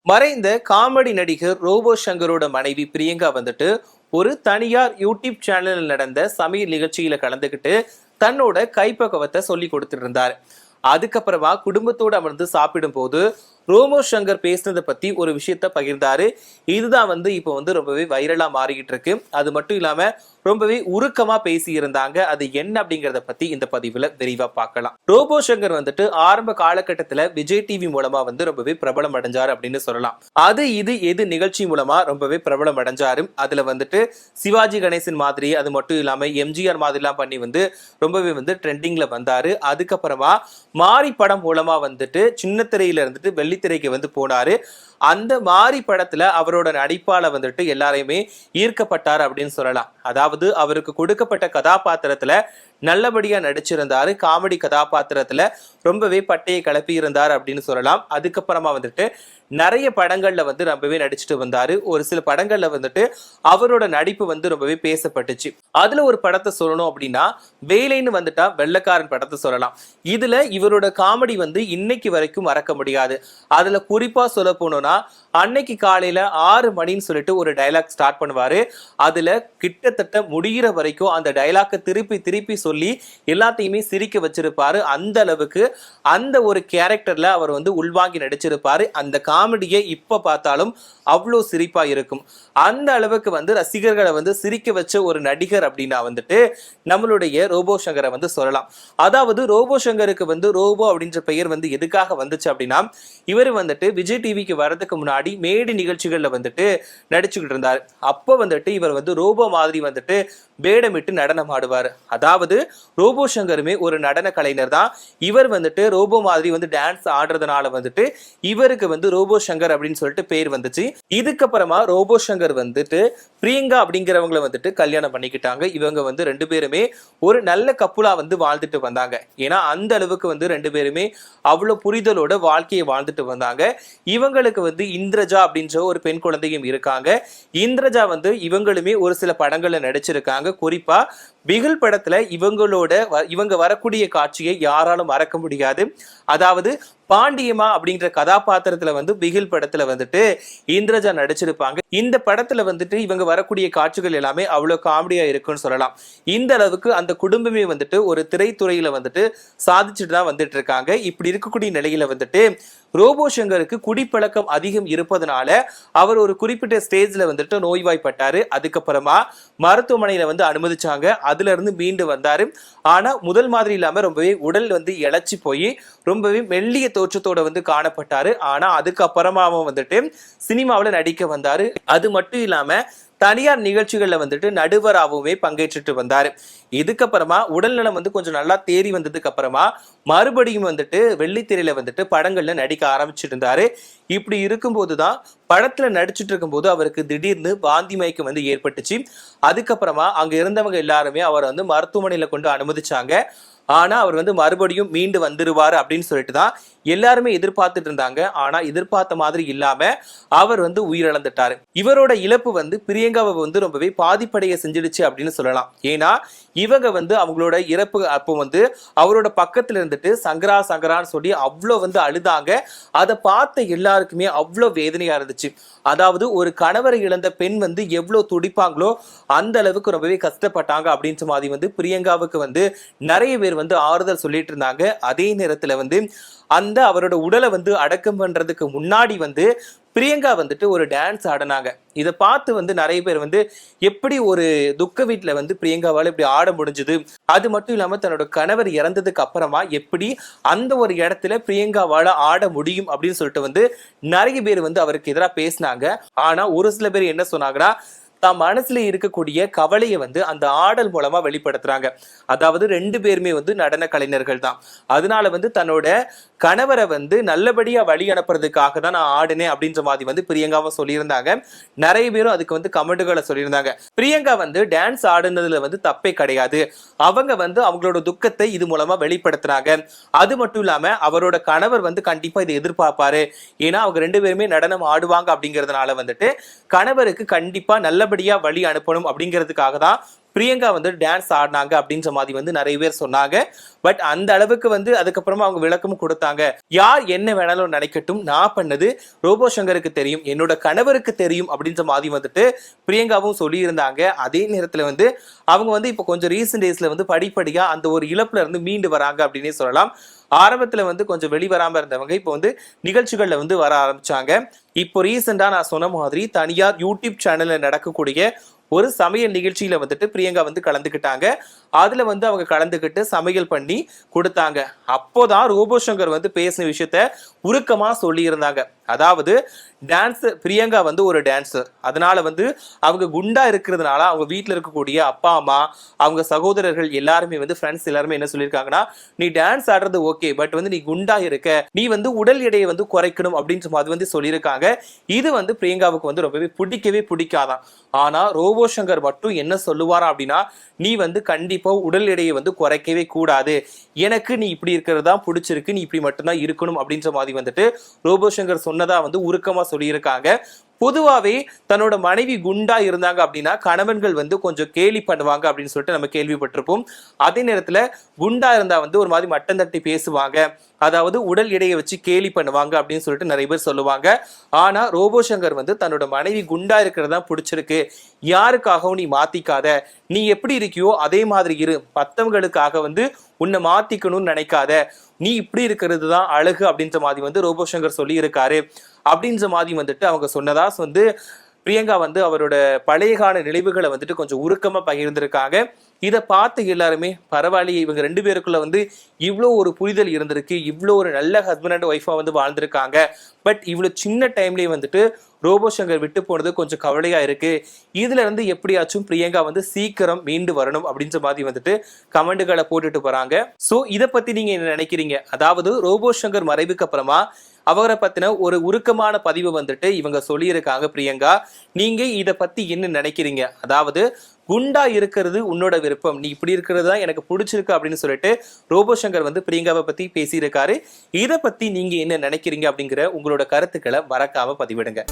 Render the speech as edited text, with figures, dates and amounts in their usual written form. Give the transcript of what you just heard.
மறைந்த காமெடி நடிகர் ரோபோ சங்கரோட மனைவி பிரியங்கா வந்துட்டு ஒரு தனியார் யூடியூப் சேனலில் நடந்த சமையல் நிகழ்ச்சியில கலந்துக்கிட்டு தன்னோட கைப்பக்குவத்தை சொல்லி கொடுத்துட்டு இருந்தாரு. அதுக்கப்புறமா குடும்பத்தோடு அமர்ந்து சாப்பிடும் போது ரோபோ சங்கர் பேசினதை பத்தி ஒரு விஷயத்த பகிர்ந்தாரு. இதுதான் இப்போ ரொம்பவே வைரலா மாறிக்கிட்டு இருக்கு. அது மட்டும் இல்லாம ரொம்பவே உருக்கமா பேசி இருந்தாங்க. அது என்ன அப்படிங்கறத பத்தி இந்த பதிவுல விரிவா பார்க்கலாம். ரோபோ சங்கர் ஆரம்ப காலகட்டத்துல விஜய் டிவி மூலமா ரொம்பவே பிரபலம் அடைஞ்சாரு அப்படின்னு சொல்லலாம். அது இது எது நிகழ்ச்சி மூலமா ரொம்பவே பிரபலம் அடைஞ்சாரு. அதுல சிவாஜி கணேசன் மாதிரி, அது மட்டும் இல்லாம எம்ஜிஆர் மாதிரி எல்லாம் பண்ணி ரொம்பவே ட்ரெண்டிங்ல வந்தாரு. அதுக்கப்புறமா மாரி படம் மூலமா சின்ன திரையில வெள்ளித்திரைக்கு போனாரு. அந்த மாரி படத்துல அவரோட நடிப்பால எல்லாரையுமே ஈர்க்கப்பட்டார் அப்படின்னு சொல்லலாம். அதாவது அவருக்கு கொடுக்கப்பட்ட கதாபாத்திரத்துல நல்லபடியா நடிச்சிருந்தாரு. காமெடி கதாபாத்திரத்துல ரொம்பவே பட்டையை கிளப்பி இருந்தார் அப்படின்னு சொல்லலாம். அதுக்கப்புறமா நிறைய படங்கள்ல ரொம்பவே நடிச்சுட்டு வந்தாரு. ஒரு சில படங்கள்ல அவரோட நடிப்பு ரொம்பவே பேசப்பட்டுச்சு. அதுல ஒரு படத்தை சொல்லணும் அப்படின்னா வேலைன்னு வெள்ளைக்காரன் படத்தை சொல்லலாம். இதுல இவரோட காமெடி இன்னைக்கு வரைக்கும் மறக்க முடியாது. அதுல குறிப்பா சொல்ல போனோம்னா அன்னைக்கு காலையில 6 மணின்னு சொல்லிட்டு ஒரு டைலாக் ஸ்டார்ட் பண்ணுவாரு. அதுல கிட்டத்தட்ட முடிகிற வரைக்கும் அந்த டைலாக்கை திருப்பி திருப்பி சொல்லி எல்லாத்தையுமே சிரிக்க வச்சிருப்பாரு. அந்த அளவுக்கு அந்த ஒரு கேரக்டர்ல அவர் உள்வாங்கி நடிச்சிருப்பாரு. அந்த காமெடியை இப்ப பார்த்தாலும் அவ்வளோ சிரிப்பா இருக்கும். அந்த அளவுக்கு ரசிகர்களை சிரிக்க வச்ச ஒரு நடிகர் அப்படின்னா நம்மளுடைய ரோபோ சங்கரை சொல்லலாம். அதாவது ரோபோ சங்கருக்கு ரோபோ அப்படின்ற பெயர் எதுக்காக வந்துச்சு அப்படின்னா இவர் விஜய் டிவிக்கு வர்றதுக்கு முன்னாடி மேடி நிகழ்ச்சிகள்ல நடிச்சுக்கிட்டு இருந்தாரு. அப்ப இவர் ரோபோ மாதிரி வேடமிட்டு நடனம் ஆடுவார். அதாவது ரோபோ சங்கருமே ஒரு நடன கலைஞர் தான். இவர் ரோபோ மாதிரி டான்ஸ் ஆடுறதுனால இவருக்கு ரோபோ சங்கர் அப்படின்னு சொல்லிட்டு பேர் வந்துச்சு. இதுக்கப்புறமா ரோபோ சங்கர் பிரியங்கா அப்படிங்கிறவங்களை கல்யாணம் பண்ணிக்கிட்டாங்க. இவங்க ரெண்டு பேருமே ஒரு நல்ல கப்புலா வாழ்ந்துட்டு வந்தாங்க. ஏன்னா அந்த அளவுக்கு ரெண்டு பேருமே அவ்வளவு புரிதலோட வாழ்க்கையை வாழ்ந்துட்டு வந்தாங்க. இவங்களுக்கு இந்திரஜா அப்படின்ற ஒரு பெண் குழந்தையும் இருக்காங்க. இந்திரஜா இவங்களுமே ஒரு சில படங்கள்ல நடிச்சிருக்காங்க. குறிப்பா பிகில் படத்துல இவங்க வரக்கூடிய காட்சியை யாராலும் மறக்க முடியாது. அதாவது பாண்டியமா அப்படின்ற கதாபாத்திரத்துல பிகில் படத்துல இந்திரஜா நடிச்சிருப்பாங்க. இந்த படத்துல இவங்க வரக்கூடிய காட்சிகள் எல்லாமே அவ்வளவு காமெடியா இருக்குன்னு சொல்லலாம். இந்த அளவுக்கு அந்த குடும்பமே ஒரு திரைத்துறையில சாதிச்சுட்டு தான் இருக்காங்க. இப்படி இருக்கக்கூடிய நிலையில ரோபோ சங்கருக்கு குடிப்பழக்கம் அதிகம் இருப்பதனால அவர் ஒரு குறிப்பிட்ட ஸ்டேஜ்ல நோய்வாய்ப்பட்டாரு. அதுக்கப்புறமா மருத்துவமனையில அனுமதிச்சாங்க. அதுல இருந்து மீண்டு வந்தாரு. ஆனா முதல் மாதிரி இல்லாம ரொம்பவே உடல் இழைச்சி போய் ரொம்பவே மெல்லிய தோற்றத்தோட காணப்பட்டாரு. ஆனா அதுக்கப்புறமா சினிமாவில நடிக்க வந்தாரு. அது மட்டும் இல்லாம தனியார் நிகழ்ச்சிகள்ல நடுவராகவே பங்கேற்றுட்டு வந்தாரு. இதுக்கப்புறமா உடல்நலம் கொஞ்சம் நல்லா தேறி வந்ததுக்கு அப்புறமா மறுபடியும் வெள்ளித்திரையில படங்கள்ல நடிக்க ஆரம்பிச்சிருந்தாரு. இப்படி இருக்கும்போதுதான் படத்துல நடிச்சுட்டு இருக்கும்போது அவருக்கு திடீர்னு வாந்தி மயக்கம் ஏற்பட்டுச்சு. அதுக்கப்புறமா அங்க இருந்தவங்க எல்லாருமே அவரை மருத்துவமனையில கொண்டு அனுமதிச்சாங்க. ஆனா அவர் மறுபடியும் மீண்டு வந்துருவாரு அப்படின்னு சொல்லிட்டு தான் எல்லாருமே எதிர்பார்த்துட்டு இருந்தாங்க. ஆனா எதிர்பார்த்த மாதிரி இல்லாம அவர் உயிரிழந்துட்டாரு. இவரோட இழப்பு பிரியங்காவை ரொம்பவே பாதிப்படைய செஞ்சிடுச்சு அப்படின்னு சொல்லலாம். ஏன்னா இவங்க அவங்களோட இறப்பு அப்போ அவரோட பக்கத்துல இருந்துட்டு சங்கரா சங்கரான்னு சொல்லி அவ்வளோ அழுதாங்க. அதை பார்த்த எல்லாருக்குமே அவ்வளோ வேதனையா இருந்துச்சு. அதாவது ஒரு கணவரை இழந்த பெண் எவ்வளவு துடிப்பாங்களோ அந்த அளவுக்கு ரொம்பவே கஷ்டப்பட்டாங்க அப்படின்ற மாதிரி பிரியங்காவுக்கு நிறைய பேர் ஆறுதல் சொல்லிட்டு இருந்தாங்க. அதே நேரத்துல அந்த அவரோட உடலை அடக்கம் பண்றதுக்கு முன்னாடி பிரியங்கா ஒரு டான்ஸ் ஆடினாங்க. இதை பார்த்து நிறைய பேர் எப்படி ஒரு துக்க வீட்டுல பிரியங்காவால இப்படி ஆட முடிஞ்சது, அது மட்டும் இல்லாம தன்னோட கணவர் இறந்ததுக்கு அப்புறமா எப்படி அந்த ஒரு இடத்துல பிரியங்காவால ஆட முடியும் அப்படின்னு சொல்லிட்டு நிறைய பேர் அவருக்கு எதிராக பேசினாங்க. ஆனா ஒரு சில பேர் என்ன சொன்னாங்கன்னா தான் மனசுல இருக்கக்கூடிய கவலையை அந்த ஆடல் மூலமா வெளிப்படுத்துறாங்க. அதாவது ரெண்டு பேருமே நடன கலைஞர்கள் தான். அதனால தன்னோட கணவரை நல்லபடியா வழி அனுப்புறதுக்காக தான் நான் ஆடினேன் அப்படின்ற மாதிரி பிரியங்காவும் சொல்லியிருந்தாங்க. நிறைய பேரும் அதுக்கு கமெண்ட்டுகளை சொல்லியிருந்தாங்க. பிரியங்கா டான்ஸ் ஆடுனதுல தப்பே கிடையாது. அவங்க அவங்களோட துக்கத்தை இது மூலமா வெளிப்படுத்துறாங்க. அது மட்டும் இல்லாம அவரோட கணவர் கண்டிப்பா இதை எதிர்பார்ப்பாரு. ஏன்னா அவங்க ரெண்டு பேருமே நடனம் ஆடுவாங்க அப்படிங்கறதுனால கணவருக்கு கண்டிப்பா நல்லபடியா வழி அனுப்பணும் அப்படிங்கிறதுக்காக தான் பிரியங்கா வந்து டான்ஸ் ஆடினாங்க அப்படின்ற மாதிரி வந்து நிறைய பேர் சொன்னாங்க. பட் அந்த அளவுக்கு வந்து அதுக்கப்புறமா அவங்க விளக்கமும் கொடுத்தாங்க. யார் என்ன வேணாலும் நினைக்கட்டும், நான் பண்ணது ரோபோ சங்கருக்கு தெரியும், என்னோட கணவருக்கு தெரியும் அப்படின்ற மாதிரி வந்துட்டு பிரியங்காவும் சொல்லி இருந்தாங்க. அதே நேரத்துல வந்து அவங்க வந்து இப்போ கொஞ்சம் ரீசெண்ட் டேஸ்ல வந்து படிப்படியா அந்த ஒரு இழப்புல இருந்து மீண்டு வராங்க அப்படின்னே சொல்லலாம். ஆரம்பத்துல வந்து கொஞ்சம் வெளிவராம இருந்தவங்க இப்போ வந்து நிகழ்ச்சிகள்ல வந்து வர ஆரம்பிச்சாங்க. இப்போ ரீசெண்டா நான் சொன்ன மாதிரி தனியார் யூடியூப் சேனல்ல நடக்கக்கூடிய ஒரு சமையல் நிகழ்ச்சியில வந்துட்டு பிரியங்கா வந்து கலந்துக்கிட்டாங்க. அதுல வந்து அவங்க கலந்துக்கிட்டு சமையல் பண்ணி கொடுத்தாங்க. அப்போதான் ரோபோ சங்கர் வந்து பேசின விஷயத்த உருக்கமா சொல்லி இருந்தாங்க. அதாவது டான்ஸ், பிரியங்கா வந்து ஒரு டான்ஸர், அதனால வந்து அவங்க குண்டா இருக்கிறதுனால அவங்க வீட்டில் இருக்கக்கூடிய அப்பா அம்மா, அவங்க சகோதரர்கள் எல்லாருமே வந்து ஃப்ரெண்ட்ஸ் எல்லாருமே என்ன சொல்லியிருக்காங்கன்னா, நீ டான்ஸ் ஆடுறது ஓகே, பட் வந்து நீ குண்டா இருக்க, நீ வந்து உடல் எடையை வந்து குறைக்கணும் அப்படின்ற மாதிரி வந்து சொல்லியிருக்காங்க. இது வந்து பிரியங்காவுக்கு வந்து ரொம்பவே பிடிக்கவே பிடிக்காதான். ஆனா ரோபோ சங்கர் மட்டும் என்ன சொல்லுவாரா அப்படின்னா, நீ வந்து கண்டிப்பா உடல் எடையை வந்து குறைக்கவே கூடாது, எனக்கு நீ இப்படி இருக்கிறது தான் பிடிச்சிருக்கு, நீ இப்படி மட்டும்தான் இருக்கணும் அப்படின்ற மாதிரி வந்துட்டு ரோபோ சங்கர் சொன்னதா வந்து உருக்கமா சொல்லியிருக்காங்க. பொதுவாவே தன்னோட மனைவி குண்டா இருந்தாங்க அப்படின்னா கணவன்கள் வந்து கொஞ்சம் கேலி பண்ணுவாங்க அப்படின்னு சொல்லிட்டு நம்ம கேள்விப்பட்டிருப்போம். அதே நேரத்துல குண்டா இருந்தா வந்து ஒரு மாதிரி மட்டம் தட்டி பேசுவாங்க, அதாவது உடல் எடையை வச்சு கேலி பண்ணுவாங்க அப்படின்னு சொல்லிட்டு நிறைய பேர் சொல்லுவாங்க. ஆனா ரோபோ சங்கர் வந்து தன்னோட மனைவி குண்டா இருக்கிறதா பிடிச்சிருக்கு, யாருக்காகவும் நீ மாத்திக்காத, நீ எப்படி இருக்கியோ அதே மாதிரி இரு, மத்தவங்களுக்காக வந்து உன்னை மாத்திக்கணும்னு நினைக்காத, நீ இப்படி இருக்கிறது தான் அழகு அப்படின்ற மாதிரி வந்து ரோபோ சங்கர் சொல்லி இருக்காரு அப்படின்ற மாதிரி வந்துட்டு அவங்க சொன்னதா வந்து பிரியங்கா வந்து அவரோட பழைய கால நினைவுகளை வந்துட்டு கொஞ்சம் உருக்கமா பகிர்ந்திருக்காங்க. இதை பார்த்து எல்லாருமே பரவாயில்லையே, இவங்க ரெண்டு பேருக்குள்ள வந்து இவ்வளோ ஒரு புரிதல் இருந்திருக்கு, இவ்வளோ ஒரு நல்ல ஹஸ்பண்ட் அண்ட் ஒய்ஃபா வந்து வாழ்ந்திருக்காங்க, பட் இவ்வளோ சின்ன டைம்லேயே வந்துட்டு ரோபோ சங்கர் விட்டு போனது கொஞ்சம் கவலையா இருக்கு, இதுல இருந்து எப்படியாச்சும் பிரியங்கா வந்து சீக்கிரம் மீண்டு வரணும் அப்படின்ற மாதிரி வந்துட்டு கமெண்ட்டுகளை போட்டுட்டு போறாங்க. ஸோ இதை பத்தி நீங்க என்ன நினைக்கிறீங்க? அதாவது ரோபோ சங்கர் மறைவுக்கு அப்புறமா அவரை பத்தின ஒரு உருக்கமான பதிவு வந்துட்டு இவங்க சொல்லியிருக்காங்க பிரியங்கா. நீங்க இதை பத்தி என்ன நினைக்கிறீங்க? அதாவது குண்டா இருக்கிறது உன்னோட விருப்பம், நீ இப்படி இருக்கிறது தான் எனக்கு பிடிச்சிருக்கு அப்படின்னு சொல்லிட்டு ரோபோ சங்கர் வந்து பிரியங்காவை பத்தி பேசியிருக்காரு. இதை பத்தி நீங்க என்ன நினைக்கிறீங்க அப்படிங்கிற உங்களோட கருத்துக்களை மறக்காம பதிவிடுங்க.